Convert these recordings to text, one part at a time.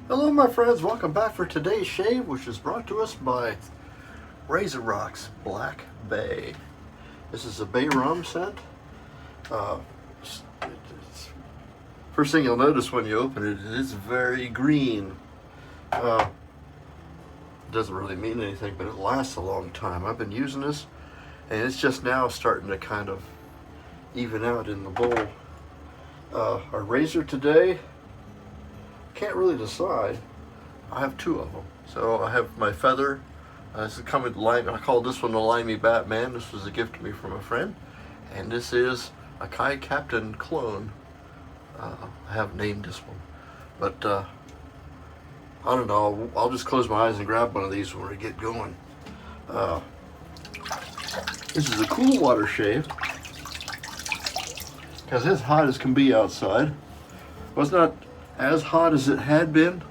Hello my friends, welcome back for today's shave, which is brought to us by RazoRock's Black Bay. This is a bay rum scent. First thing you'll notice when you open it, it is very green. Doesn't really mean anything, but it lasts a long time. I've been using this and it's just now starting to kind of even out in the bowl. Our razor today, can't really decide. I have two of them. So I have my feather. This is coming lime. I call this one the Limey Batman. This was a gift to me from a friend. And this is a Kai Captain clone. I haven't named this one. But I don't know. I'll just close my eyes and grab one of these when we get going. This is a cool water shave. Because it's hot as can be outside. Well, it's not as hot as it had been,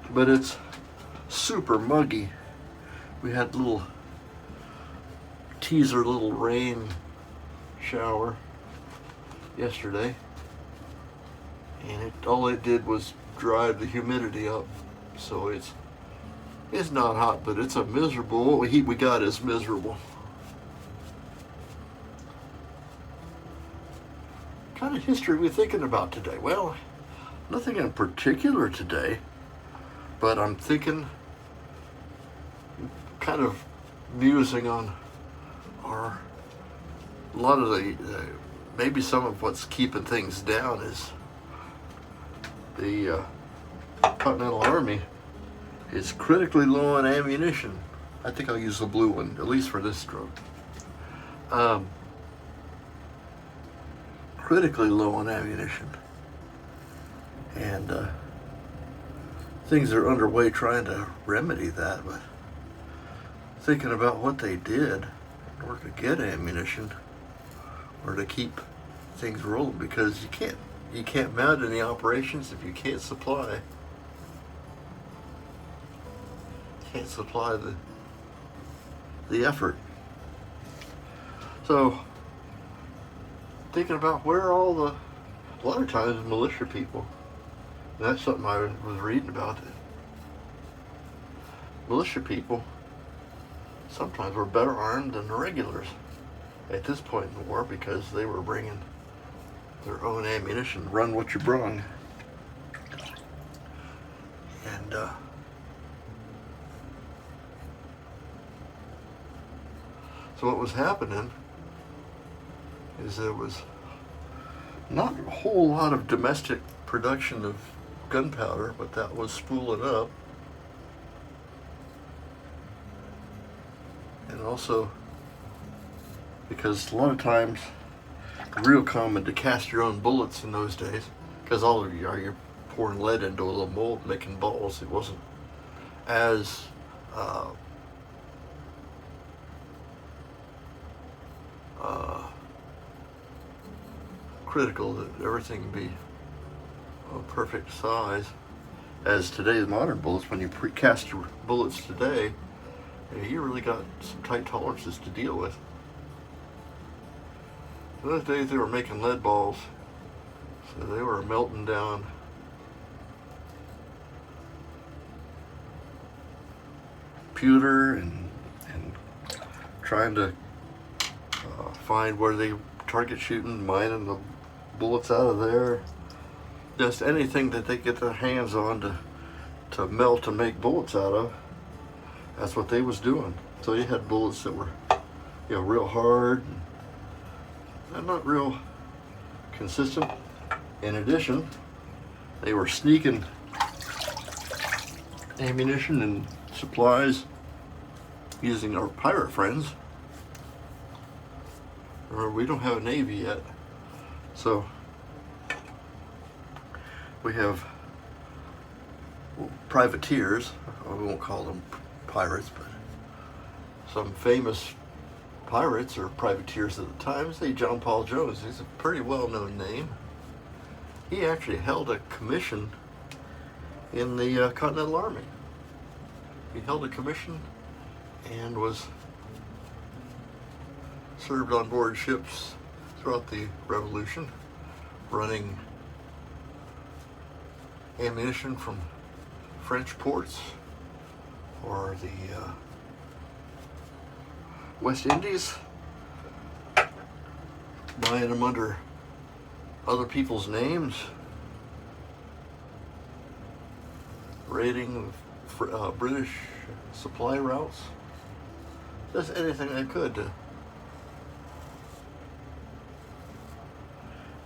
but it's super muggy. We had little rain shower yesterday, and all it did was drive the humidity up. So it's not hot, but it's a miserable. What heat we got is miserable. What kind of history are we thinking about today? Well, nothing in particular today, but I'm thinking, kind of musing on a lot of maybe some of what's keeping things down is the Continental Army is critically low on ammunition. I think I'll use the blue one, at least for this stroke. Critically low on ammunition. And things are underway trying to remedy that, but thinking about what they did in order to get ammunition or to keep things rolling, because you can't mount any operations if you can't supply the effort. So thinking about where a lot of times militia people. That's something I was reading about. Militia people sometimes were better armed than the regulars at this point in the war, because they were bringing their own ammunition, run what you brung. And so what was happening is there was not a whole lot of domestic production of gunpowder, but that was spooling up. And also because a lot of times real common to cast your own bullets in those days, because all of you're pouring lead into a little mold making balls. It wasn't as critical that everything be a perfect size as today's modern bullets. When you cast your bullets today, you really got some tight tolerances to deal with. In those days they were making lead balls, so they were melting down pewter and trying to find where they target shooting, mining the bullets out of there. Just anything that they get their hands on to melt and make bullets out of. That's what they was doing. So you had bullets that were, real hard and not real consistent. In addition, they were sneaking ammunition and supplies using our pirate friends. Or we don't have a navy yet, so we have privateers. We won't call them pirates, but some famous pirates or privateers at the time. Say John Paul Jones. He's a pretty well-known name. He actually held a commission in the Continental Army. He held a commission and was served on board ships throughout the Revolution, running ammunition from French ports or the West Indies, buying them under other people's names, raiding British supply routes, just anything I could to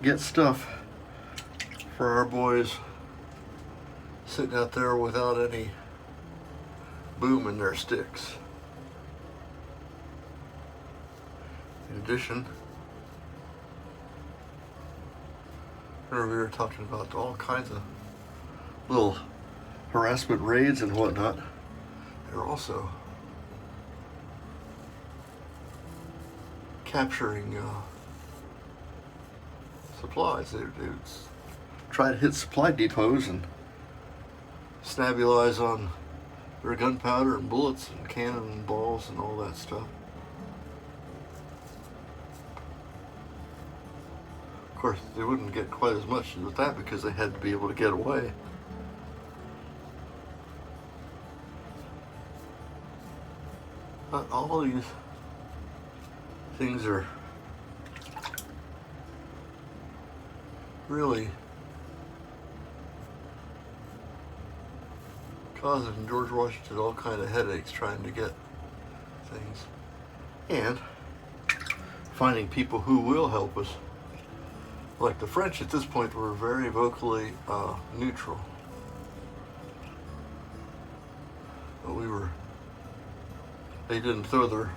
get stuff for our boys sitting out there without any boom in their sticks. In addition, we were talking about all kinds of little harassment raids and whatnot. They're also capturing supplies. They try to hit supply depots and snabulize on their gunpowder and bullets and cannonballs and all that stuff. Of course, they wouldn't get quite as much with that because they had to be able to get away. But all these things are really causing George Washington all kind of headaches trying to get things, and finding people who will help us. Like the French at this point were very vocally neutral, but they didn't throw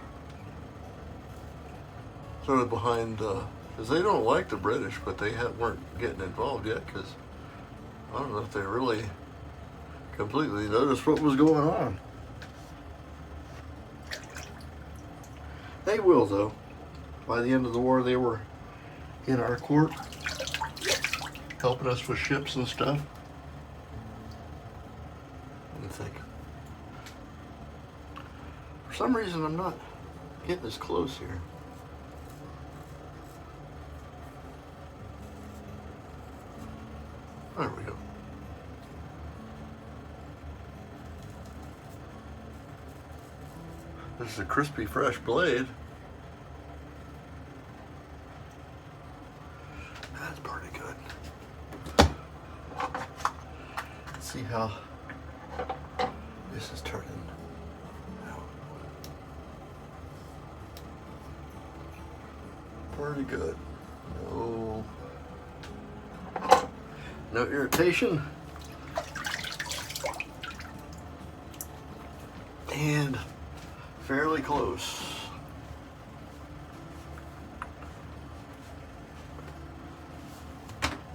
it behind, because they don't like the British, but they weren't getting involved yet, because I don't know if they really completely noticed what was going on. They will, though. By the end of the war, they were in our court, helping us with ships and stuff. Let me think. For some reason, I'm not getting as close here. There we go. This is a crispy, fresh blade. That's pretty good. Let's see how this is turning out. Pretty good. No irritation. And fairly close.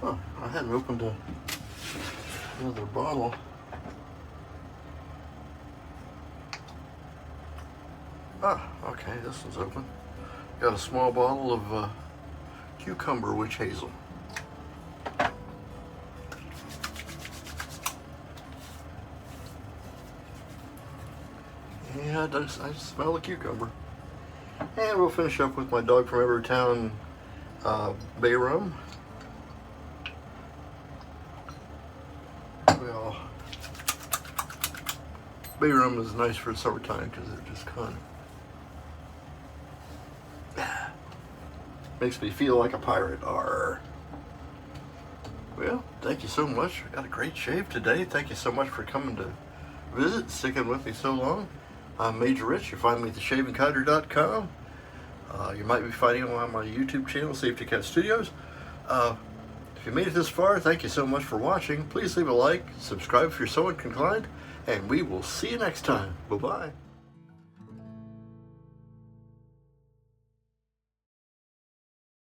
Oh, I hadn't opened another bottle. Ah, okay, this one's open. Got a small bottle of cucumber witch hazel. Yeah, I smell the cucumber. And we'll finish up with my dog from every town bay rum. Well, bay rum is nice for summertime because it just kind of makes me feel like a pirate. Arr. Well, thank you so much. I got a great shave today. Thank you so much for coming to visit, sticking with me so long. I'm Major Rich. You find me at theshavingkinder.com. You might be finding me on my YouTube channel, Safety Cat Studios. If you made it this far, thank you so much for watching. Please leave a like, subscribe if you're so inclined, and we will see you next time. Bye-bye.